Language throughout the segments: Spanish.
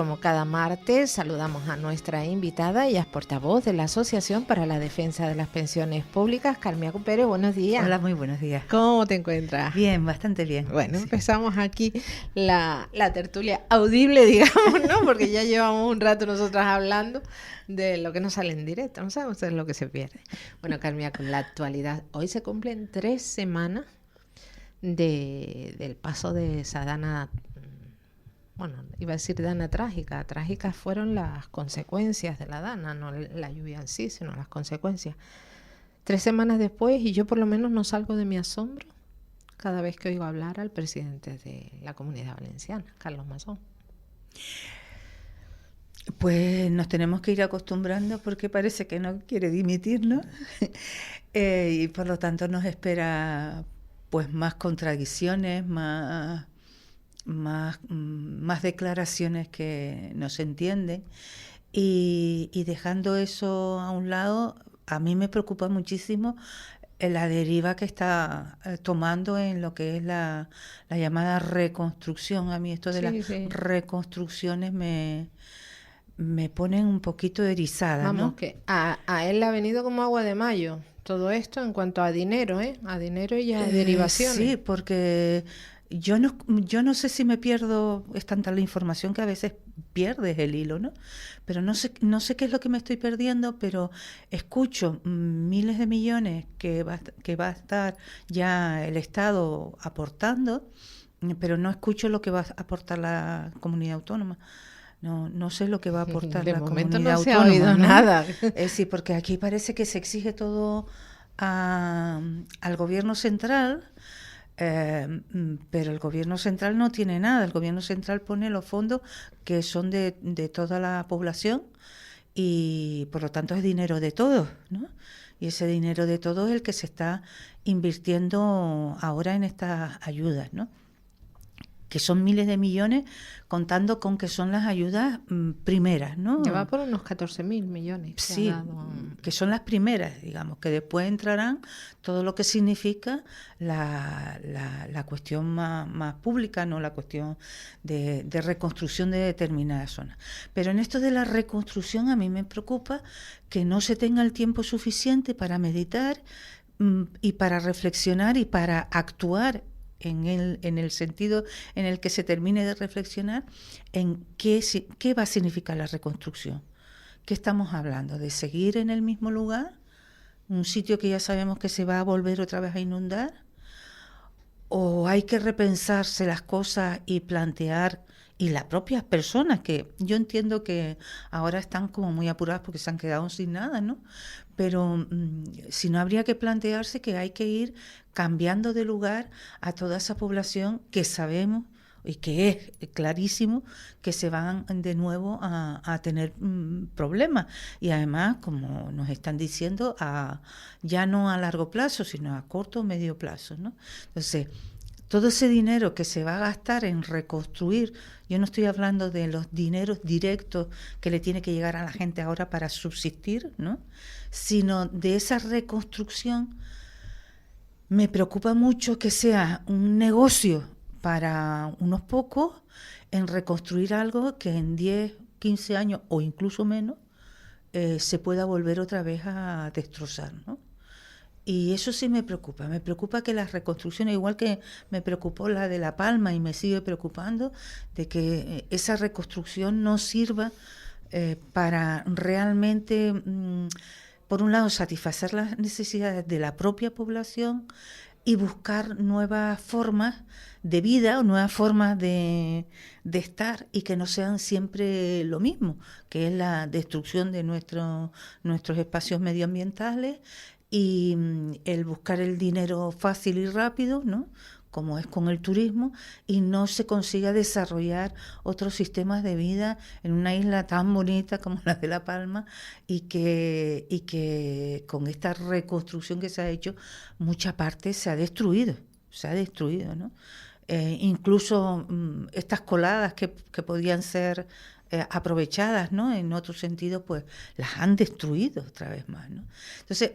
Como cada martes, saludamos a nuestra invitada. Ella es portavoz de la Asociación para la Defensa de las Pensiones Públicas, Carmia Cupere. Buenos días. Hola, muy buenos días. ¿Cómo te encuentras? Bien, bastante bien. Bueno, sí. Empezamos aquí la tertulia audible, digamos, ¿no? Porque ya llevamos un rato nosotras hablando de lo que no sale en directo. No saben ustedes lo que se pierde. Bueno, Carmia, con la actualidad, hoy se cumplen 3 semanas del paso de esa dana. Bueno, iba a decir dana trágica. Trágicas fueron las consecuencias de la dana, no la lluvia en sí, sino las consecuencias. 3 semanas después, y yo por lo menos no salgo de mi asombro cada vez que oigo hablar al presidente de la Comunidad Valenciana, Carlos Mazón. Pues nos tenemos que ir acostumbrando porque parece que no quiere dimitir, ¿no? Y por lo tanto nos espera pues más contradicciones, más declaraciones que no se entienden. Y dejando eso a un lado, a mí me preocupa muchísimo la deriva que está tomando en lo que es la llamada reconstrucción. A mí esto de las reconstrucciones me ponen un poquito erizada, Vamos, ¿no? que a él le ha venido como agua de mayo todo esto en cuanto a dinero, a dinero y a derivaciones. Sí, porque yo no sé si me pierdo, es tanta la información que a veces pierdes el hilo, ¿no? Pero no sé qué es lo que me estoy perdiendo, pero escucho miles de millones que va a estar ya el Estado aportando, pero no escucho lo que va a aportar la comunidad autónoma. No sé lo que va a aportar la comunidad autónoma. De momento no se ha oído nada. Sí, porque aquí parece que se exige todo al gobierno central, pero el gobierno central no tiene nada. El gobierno central pone los fondos que son de toda la población y por lo tanto es dinero de todos, ¿no? Y ese dinero de todos es el que se está invirtiendo ahora en estas ayudas, ¿no? Que son miles de millones, contando con que son las ayudas primeras, ¿no? Ya va por unos 14.000 millones. Sí, que son las primeras, digamos, que después entrarán todo lo que significa la cuestión más pública, no la cuestión de reconstrucción de determinadas zonas. Pero en esto de la reconstrucción a mí me preocupa que no se tenga el tiempo suficiente para meditar y para reflexionar y para actuar en el sentido en el que se termine de reflexionar en qué va a significar la reconstrucción. ¿Qué estamos hablando? ¿De seguir en el mismo lugar? ¿Un sitio que ya sabemos que se va a volver otra vez a inundar? ¿O hay que repensarse las cosas y plantear, y las propias personas, que yo entiendo que ahora están como muy apuradas porque se han quedado sin nada, ¿no? Pero si no, habría que plantearse que hay que ir cambiando de lugar a toda esa población que sabemos y que es clarísimo que se van de nuevo a tener problemas. Y además, como nos están diciendo, ya no a largo plazo, sino a corto o medio plazo, ¿no? Entonces, todo ese dinero que se va a gastar en reconstruir, yo no estoy hablando de los dineros directos que le tiene que llegar a la gente ahora para subsistir, ¿no? Sino de esa reconstrucción. Me preocupa mucho que sea un negocio para unos pocos en reconstruir algo que en 10, 15 años o incluso menos se pueda volver otra vez a destrozar, ¿no? Y eso sí me preocupa que las reconstrucciones, igual que me preocupó la de La Palma y me sigue preocupando, de que esa reconstrucción no sirva para realmente, por un lado, satisfacer las necesidades de la propia población y buscar nuevas formas de vida o nuevas formas de estar y que no sean siempre lo mismo, que es la destrucción de nuestros espacios medioambientales y el buscar el dinero fácil y rápido, ¿no? Como es con el turismo, y no se consiga desarrollar otros sistemas de vida en una isla tan bonita como la de La Palma y que con esta reconstrucción que se ha hecho, mucha parte se ha destruido, ¿no? Incluso estas coladas que podían ser aprovechadas, ¿no? En otro sentido, pues las han destruido otra vez más, ¿no? Entonces,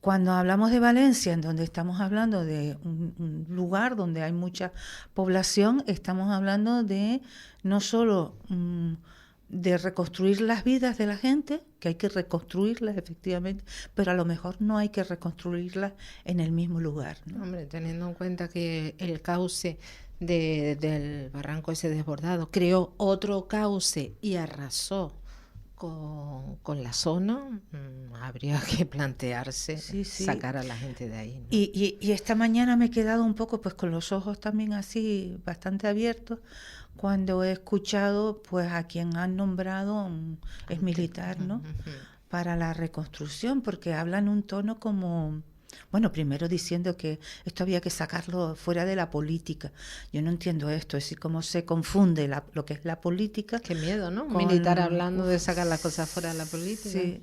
Cuando hablamos de Valencia, en donde estamos hablando de un lugar donde hay mucha población, estamos hablando de no solo de reconstruir las vidas de la gente, que hay que reconstruirlas efectivamente, pero a lo mejor no hay que reconstruirlas en el mismo lugar, ¿no? Hombre, teniendo en cuenta que el cauce del barranco ese desbordado creó otro cauce y arrasó con la zona, habría que plantearse sacar a la gente de ahí, ¿no? Y esta mañana me he quedado un poco pues con los ojos también así bastante abiertos cuando he escuchado pues a quien han nombrado es militar, ¿no? Para la reconstrucción, porque hablan un tono como... Bueno, primero diciendo que esto había que sacarlo fuera de la política. Yo no entiendo esto, es decir, cómo se confunde lo que es la política. Qué miedo, ¿no? Un militar hablando de sacar las cosas fuera de la política. Sí,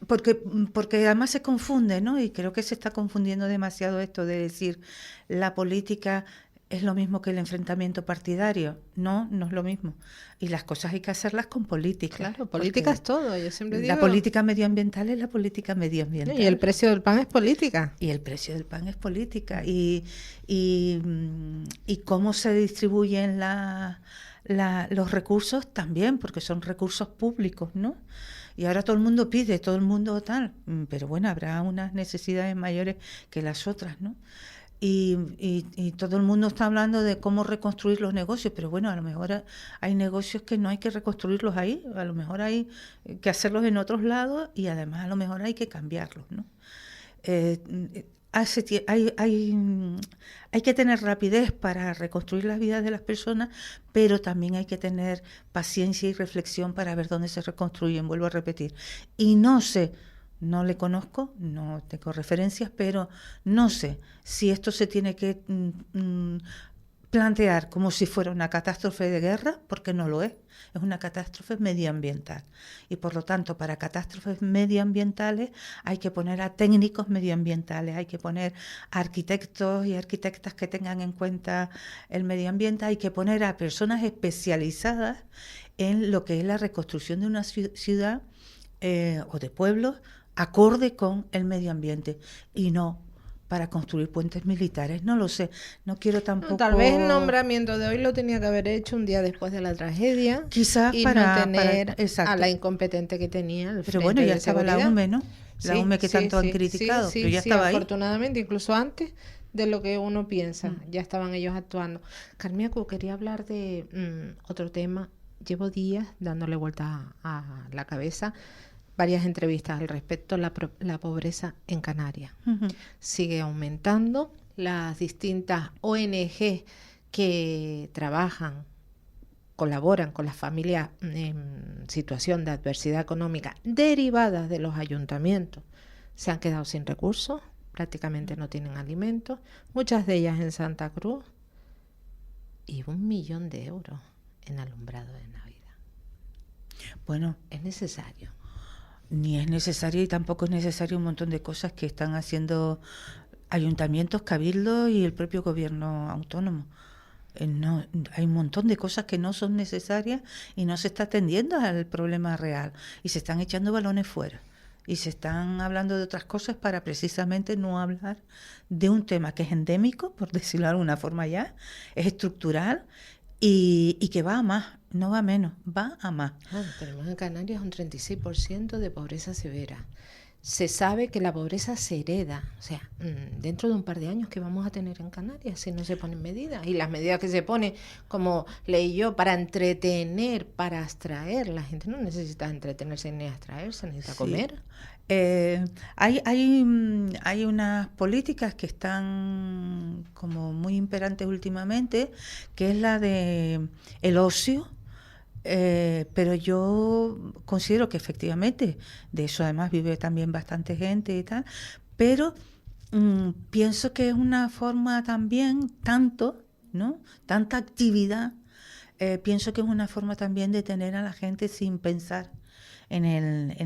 porque además se confunde, ¿no? Y creo que se está confundiendo demasiado esto de decir la política es lo mismo que el enfrentamiento partidario. No, no es lo mismo. Y las cosas hay que hacerlas con política. Claro, política es todo, yo siempre digo. La política medioambiental es la política medioambiental. Y el precio del pan es política. Y el precio del pan es política. Y cómo se distribuyen los recursos también, porque son recursos públicos, ¿no? Y ahora todo el mundo pide, todo el mundo tal. Pero bueno, habrá unas necesidades mayores que las otras, ¿no? Y todo el mundo está hablando de cómo reconstruir los negocios, pero bueno, a lo mejor hay negocios que no hay que reconstruirlos ahí, a lo mejor hay que hacerlos en otros lados y además a lo mejor hay que cambiarlos, ¿no? Hay que tener rapidez para reconstruir las vidas de las personas, pero también hay que tener paciencia y reflexión para ver dónde se reconstruyen, vuelvo a repetir. Y no sé, no le conozco, no tengo referencias, pero no sé si esto se tiene que plantear como si fuera una catástrofe de guerra, porque no lo es una catástrofe medioambiental. Y por lo tanto, para catástrofes medioambientales hay que poner a técnicos medioambientales, hay que poner a arquitectos y arquitectas que tengan en cuenta el medio ambiente, hay que poner a personas especializadas en lo que es la reconstrucción de una ciudad o de pueblos acorde con el medio ambiente y no para construir puentes militares, no lo sé, no quiero tampoco... No, tal vez el nombramiento de hoy lo tenía que haber hecho un día después de la tragedia, quizás y para, no tener para, a la incompetente que tenía al pero bueno, ya estaba la UME, ¿no? La UME que tanto han criticado, pero ya estaba ahí. Afortunadamente, incluso antes de lo que uno piensa, ya estaban ellos actuando. Carmiaco, quería hablar de otro tema. Llevo días dándole vuelta a la cabeza varias entrevistas al respecto. La pobreza en Canarias sigue aumentando. Las distintas ONG que trabajan, colaboran con las familias en situación de adversidad económica derivadas de los ayuntamientos se han quedado sin recursos, prácticamente no tienen alimentos, muchas de ellas en Santa Cruz, y 1 millón de euros en alumbrado de Navidad. Bueno, es necesario. Ni es necesario y tampoco es necesario un montón de cosas que están haciendo ayuntamientos, cabildos y el propio gobierno autónomo. No, hay un montón de cosas que no son necesarias y no se está atendiendo al problema real y se están echando balones fuera y se están hablando de otras cosas para precisamente no hablar de un tema que es endémico, por decirlo de alguna forma ya, es estructural y que va a más, no va a menos, va a más. Tenemos en Canarias un 36% de pobreza severa. Se sabe que la pobreza se hereda, o sea, dentro de un par de años que vamos a tener en Canarias si no se ponen medidas. Y las medidas que se ponen, como leí yo, para entretener, para abstraer. La gente no necesita entretenerse ni abstraerse, necesita comer. Hay unas políticas que están como muy imperantes últimamente, que es la de el ocio. Pero yo considero que efectivamente de eso además vive también bastante gente y tal, pero pienso que es una forma también tanta actividad, pienso que es una forma también de tener a la gente sin pensar en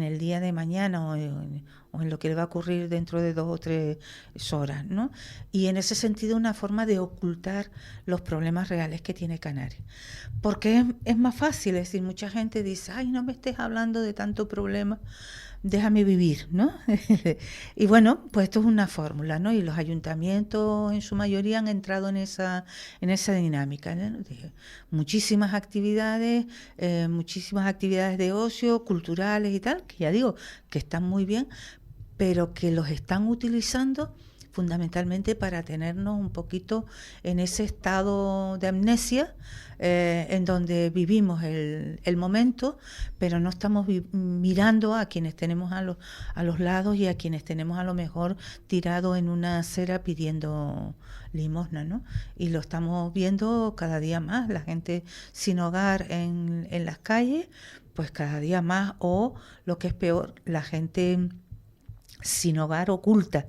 el día de mañana o en lo que le va a ocurrir dentro de 2 o 3 horas, ¿no? Y en ese sentido una forma de ocultar los problemas reales que tiene Canarias. Porque es más fácil, es decir, mucha gente dice, ay, no me estés hablando de tanto problema, déjame vivir, ¿no? Y bueno, pues esto es una fórmula, ¿no? Y los ayuntamientos en su mayoría han entrado en esa dinámica, ¿no? Muchísimas actividades de ocio, culturales y tal, que ya digo, que están muy bien, pero que los están utilizando fundamentalmente para tenernos un poquito en ese estado de amnesia, en donde vivimos el momento, pero no estamos mirando a quienes tenemos a los lados y a quienes tenemos a lo mejor tirado en una acera pidiendo limosna, ¿no? Y lo estamos viendo cada día más, la gente sin hogar en las calles, pues cada día más, o lo que es peor, la gente sin hogar oculta,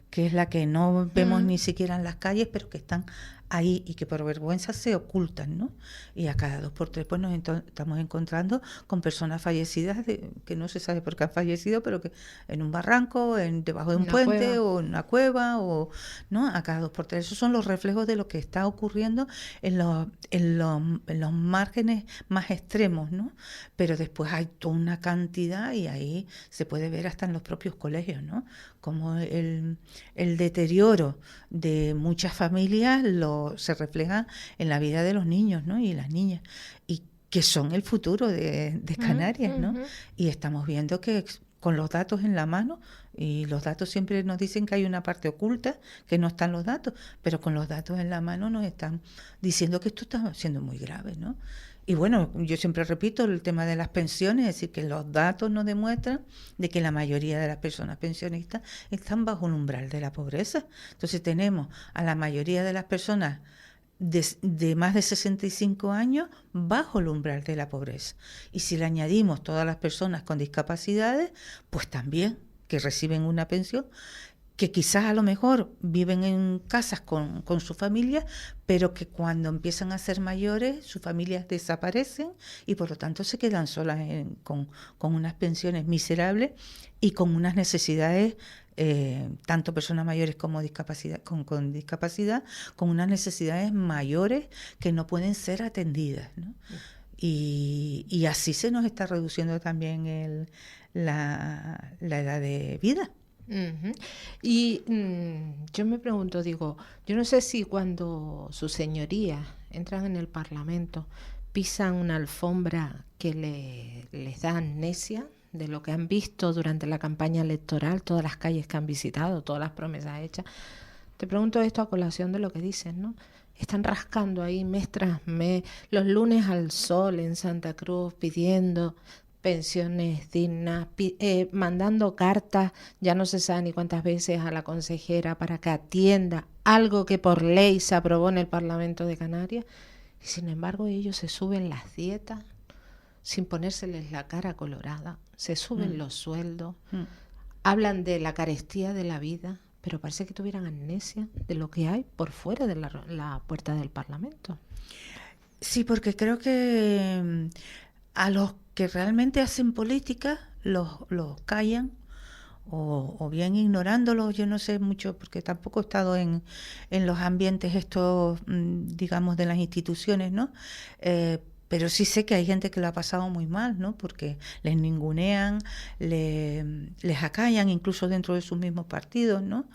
que es la que no vemos ni siquiera en las calles, pero que están ahí y que por vergüenza se ocultan, ¿no? Y a cada 2 por 3 pues nos estamos encontrando con personas fallecidas que no se sabe por qué han fallecido, pero que en un barranco, debajo de un puente o en una cueva, o ¿no? A cada 2 por 3. Esos son los reflejos de lo que está ocurriendo en los márgenes más extremos, ¿no? Pero después hay toda una cantidad, y ahí se puede ver hasta en los propios colegios, ¿no? Como el deterioro de muchas familias se refleja en la vida de los niños, ¿no? Y las niñas, y que son el futuro de Canarias, ¿no? Y estamos viendo que con los datos en la mano, y los datos siempre nos dicen que hay una parte oculta, que no están los datos, pero con los datos en la mano nos están diciendo que esto está siendo muy grave, ¿no? Y bueno, yo siempre repito el tema de las pensiones, es decir, que los datos nos demuestran de que la mayoría de las personas pensionistas están bajo el umbral de la pobreza. Entonces tenemos a la mayoría de las personas de más de 65 años bajo el umbral de la pobreza. Y si le añadimos todas las personas con discapacidades, pues también que reciben una pensión, que quizás a lo mejor viven en casas con su familia, pero que cuando empiezan a ser mayores, sus familias desaparecen y por lo tanto se quedan solas con unas pensiones miserables y con unas necesidades, tanto personas mayores como con discapacidad, con unas necesidades mayores que no pueden ser atendidas, ¿no? Y así se nos está reduciendo también la edad de vida. Uh-huh. Y yo me pregunto, digo, yo no sé si cuando sus señorías entran en el Parlamento pisan una alfombra que les da amnesia de lo que han visto durante la campaña electoral, todas las calles que han visitado, todas las promesas hechas. Te pregunto esto a colación de lo que dicen, ¿no? Están rascando ahí mes tras mes, los lunes al sol en Santa Cruz pidiendo pensiones dignas, mandando cartas, ya no se sabe ni cuántas veces, a la consejera para que atienda algo que por ley se aprobó en el Parlamento de Canarias, y sin embargo ellos se suben las dietas sin ponérseles la cara colorada, se suben los sueldos, hablan de la carestía de la vida, pero parece que tuvieran amnesia de lo que hay por fuera de la puerta del Parlamento. Sí, porque creo que a los que realmente hacen política los callan, o bien ignorándolos. Yo no sé mucho porque tampoco he estado en los ambientes estos, digamos, de las instituciones, ¿no? Pero sí sé que hay gente que lo ha pasado muy mal, ¿no? Porque les ningunean, les acallan incluso dentro de sus mismos partidos, ¿no?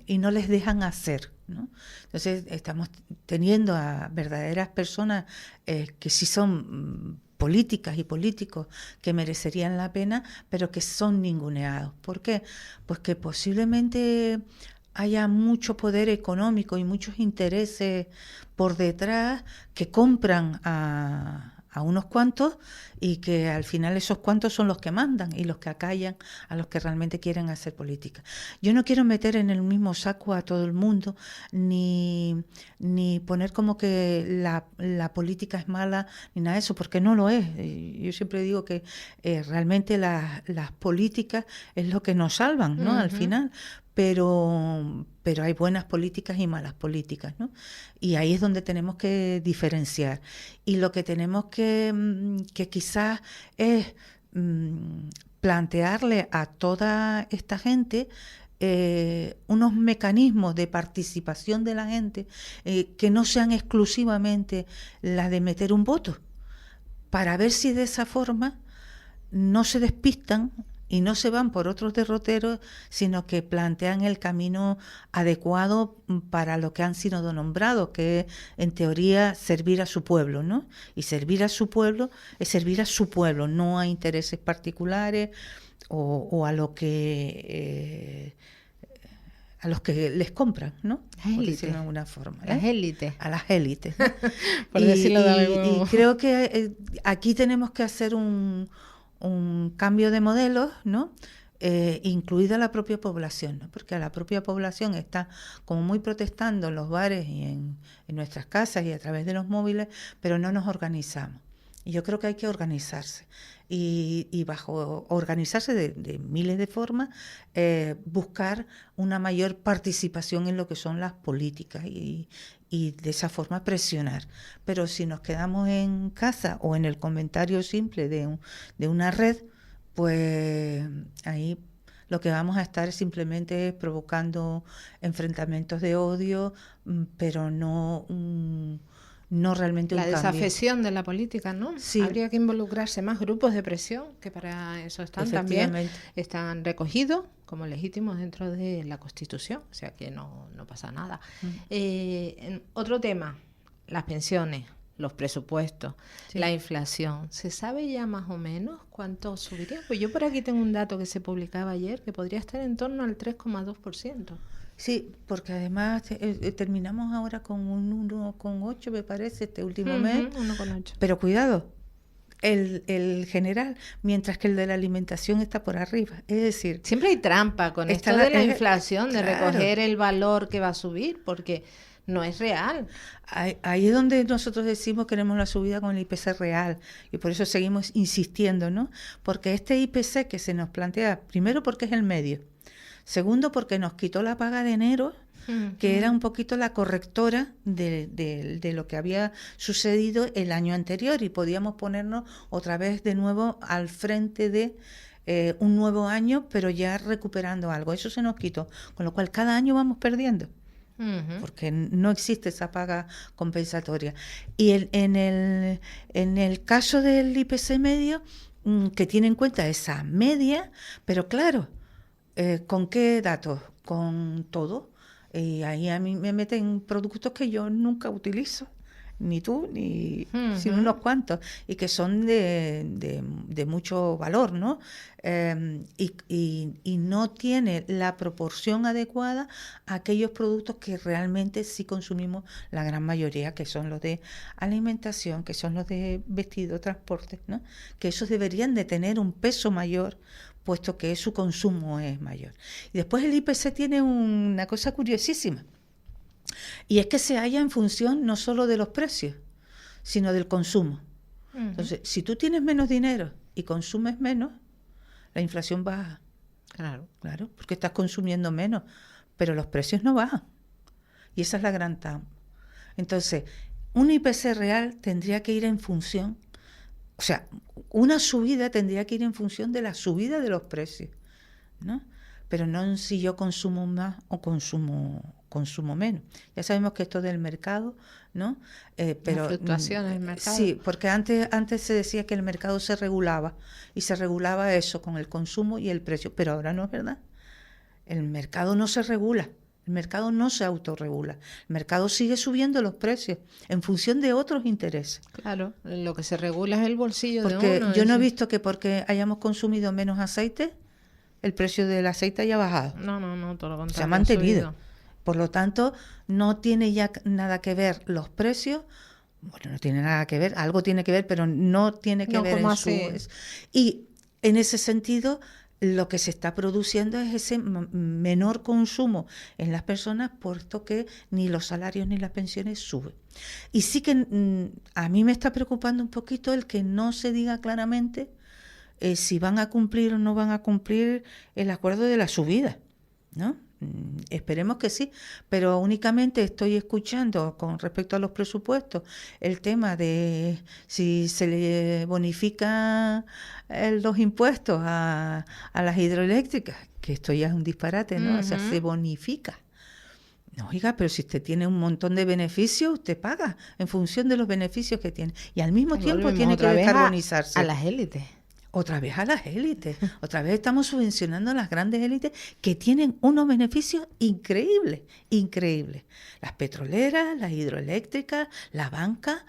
Y no les dejan hacer, ¿no? Entonces estamos teniendo a verdaderas personas que sí son políticas y políticos que merecerían la pena, pero que son ninguneados. ¿Por qué? Pues que posiblemente haya mucho poder económico y muchos intereses por detrás que compran a unos cuantos, y que al final esos cuantos son los que mandan y los que acallan a los que realmente quieren hacer política. Yo no quiero meter en el mismo saco a todo el mundo, ni poner como que la política es mala, ni nada de eso, porque no lo es. Yo siempre digo que realmente las políticas es lo que nos salvan, ¿no? Al final, pero hay buenas políticas y malas políticas, ¿no? Y ahí es donde tenemos que diferenciar. Y lo que tenemos que quizás es plantearle a toda esta gente unos mecanismos de participación de la gente que no sean exclusivamente la de meter un voto, para ver si de esa forma no se despistan y no se van por otros derroteros, sino que plantean el camino adecuado para lo que han sido nombrados, que es, en teoría, servir a su pueblo, ¿no? Y servir a su pueblo es servir a su pueblo, no a intereses particulares o a lo que a los que les compran, ¿no? Por decirlo de alguna forma. Las élites. A las élites, ¿no? Por decirlo de algo. Y creo que aquí tenemos que hacer un cambio de modelos, ¿no? Incluida la propia población, ¿no? Porque a la propia población está como muy protestando en los bares y en nuestras casas y a través de los móviles, pero no nos organizamos. Y yo creo que hay que organizarse. Y bajo organizarse de miles de formas, buscar una mayor participación en lo que son las políticas y de esa forma presionar. Pero si nos quedamos en casa o en el comentario simple de una red, pues ahí lo que vamos a estar simplemente provocando enfrentamientos de odio, pero no realmente un cambio. La desafección de la política, ¿no? Sí. Habría que involucrarse más grupos de presión, que para eso están también, están recogidos como legítimos dentro de la Constitución, o sea que no pasa nada. Otro tema, las pensiones, los presupuestos, sí, la inflación. ¿Se sabe ya más o menos cuánto subiría? Pues yo por aquí tengo un dato que se publicaba ayer, que podría estar en torno al 3,2%. Sí, porque además terminamos ahora con un 1,8, me parece, este último mes. 1,8. Pero cuidado, el general, mientras que el de la alimentación está por arriba. Es decir, siempre hay trampa con esto de la inflación, de recoger el valor que va a subir, porque no es real. Ahí es donde nosotros decimos queremos la subida con el IPC real, y por eso seguimos insistiendo, ¿no? Porque este IPC que se nos plantea, primero porque es el medio, segundo porque nos quitó la paga de enero, que era un poquito la correctora de lo que había sucedido el año anterior, y podíamos ponernos otra vez de nuevo al frente de un nuevo año, pero ya recuperando algo. Eso se nos quitó, con lo cual cada año vamos perdiendo, porque no existe esa paga compensatoria. Y en el caso del IPC medio, que tiene en cuenta esa media, pero claro, ¿con qué datos? Con todo. Y ahí a mí me meten productos que yo nunca utilizo, ni tú, ni sino unos cuantos, y que son de mucho valor, ¿no? Y no tiene la proporción adecuada a aquellos productos que realmente sí consumimos la gran mayoría, que son los de alimentación, que son los de vestido, transporte, ¿no? Que esos deberían de tener un peso mayor, puesto que su consumo es mayor. Y después el IPC tiene una cosa curiosísima, y es que se halla en función no solo de los precios, sino del consumo. Entonces, si tú tienes menos dinero y consumes menos, la inflación baja. Claro, porque estás consumiendo menos, pero los precios no bajan. Y esa es la gran trampa. Entonces, un IPC real tendría que ir en función, o sea, una subida tendría que ir en función de la subida de los precios, ¿no? Pero no en si yo consumo más o consumo menos. Ya sabemos que esto del mercado, ¿no? Pero las fluctuaciones del mercado. Sí, porque antes se decía que el mercado se regulaba, y se regulaba eso con el consumo y el precio, pero ahora no es verdad. El mercado no se regula. El mercado no se autorregula. El mercado sigue subiendo los precios en función de otros intereses. Claro, lo que se regula es el bolsillo de uno. Porque yo no he visto que porque hayamos consumido menos aceite, el precio del aceite haya bajado. No, todo lo contrario. Se ha mantenido. Por lo tanto, no tiene ya nada que ver los precios. Bueno, no tiene nada que ver, algo tiene que ver, pero no tiene que ver en su... Y en ese sentido, lo que se está produciendo es ese menor consumo en las personas, puesto que ni los salarios ni las pensiones suben. Y sí que a mí me está preocupando un poquito el que no se diga claramente si van a cumplir o no van a cumplir el acuerdo de la subida, ¿no? Esperemos que sí, pero únicamente estoy escuchando con respecto a los presupuestos el tema de si se le bonifica los impuestos a las hidroeléctricas, que esto ya es un disparate, ¿no? O sea, se bonifica. No, oiga, pero si usted tiene un montón de beneficios, usted paga en función de los beneficios que tiene. Y al mismo tiempo tiene que descarbonizarse. A las élites. Otra vez a las élites. Otra vez estamos subvencionando a las grandes élites que tienen unos beneficios increíbles, increíbles. Las petroleras, las hidroeléctricas, la banca.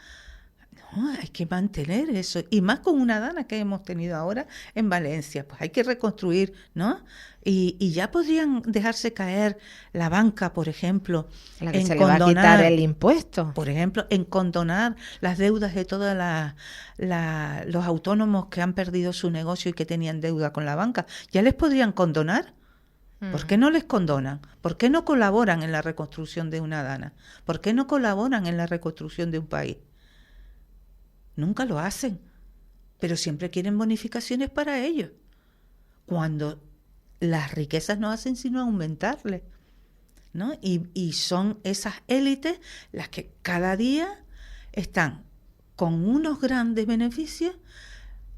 No, hay que mantener eso. Y más con una dana que hemos tenido ahora en Valencia. Pues hay que reconstruir, ¿no? Y ya podrían dejarse caer la banca, por ejemplo, la que en se le va a quitar el impuesto. Por ejemplo, en condonar las deudas de todos los autónomos que han perdido su negocio y que tenían deuda con la banca. ¿Ya les podrían condonar? ¿Por qué no les condonan? ¿Por qué no colaboran en la reconstrucción de una dana? ¿Por qué no colaboran en la reconstrucción de un país? Nunca lo hacen, pero siempre quieren bonificaciones para ellos, cuando las riquezas no hacen sino aumentarle, ¿no? Y son esas élites las que cada día están con unos grandes beneficios,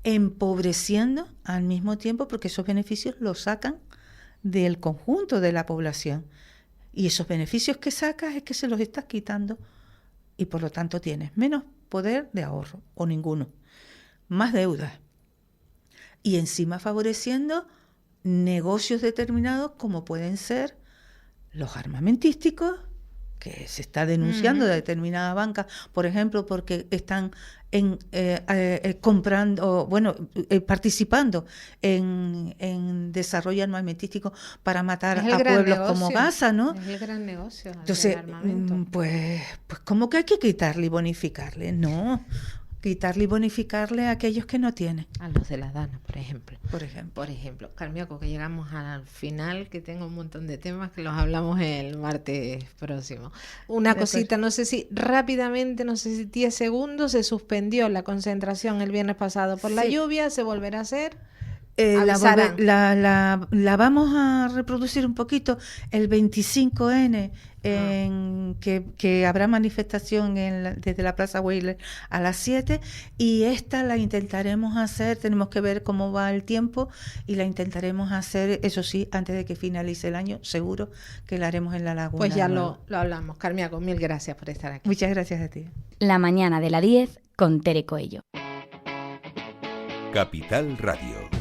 empobreciendo al mismo tiempo, porque esos beneficios los sacan del conjunto de la población. Y esos beneficios que sacas es que se los estás quitando y por lo tanto tienes menos poder de ahorro o ninguno, más deudas y encima favoreciendo negocios determinados como pueden ser los armamentísticos, que se está denunciando de determinadas bancas, por ejemplo, porque están comprando, participando en desarrollo armamentístico para matar a pueblos como Gaza, ¿no? Es el gran negocio. Entonces, pues ¿cómo que hay que quitarle y bonificarle? No, quitarle y bonificarle a aquellos que no tienen. A los de la dana, por ejemplo. Por ejemplo. Carmiaco, que llegamos al final, que tengo un montón de temas que los hablamos el martes próximo. Una cosita, no sé si 10 segundos, se suspendió la concentración el viernes pasado por la lluvia, ¿se volverá a hacer? La vamos a reproducir un poquito el 25N, que habrá manifestación desde la Plaza Weiler a las 7, y esta la intentaremos hacer, tenemos que ver cómo va el tiempo, y la intentaremos hacer, eso sí, antes de que finalice el año, seguro que la haremos en la Laguna. Pues ya lo hablamos. Carmiaco, mil gracias por estar aquí. Muchas gracias a ti. La mañana de la 10 con Tere Coello. Capital Radio.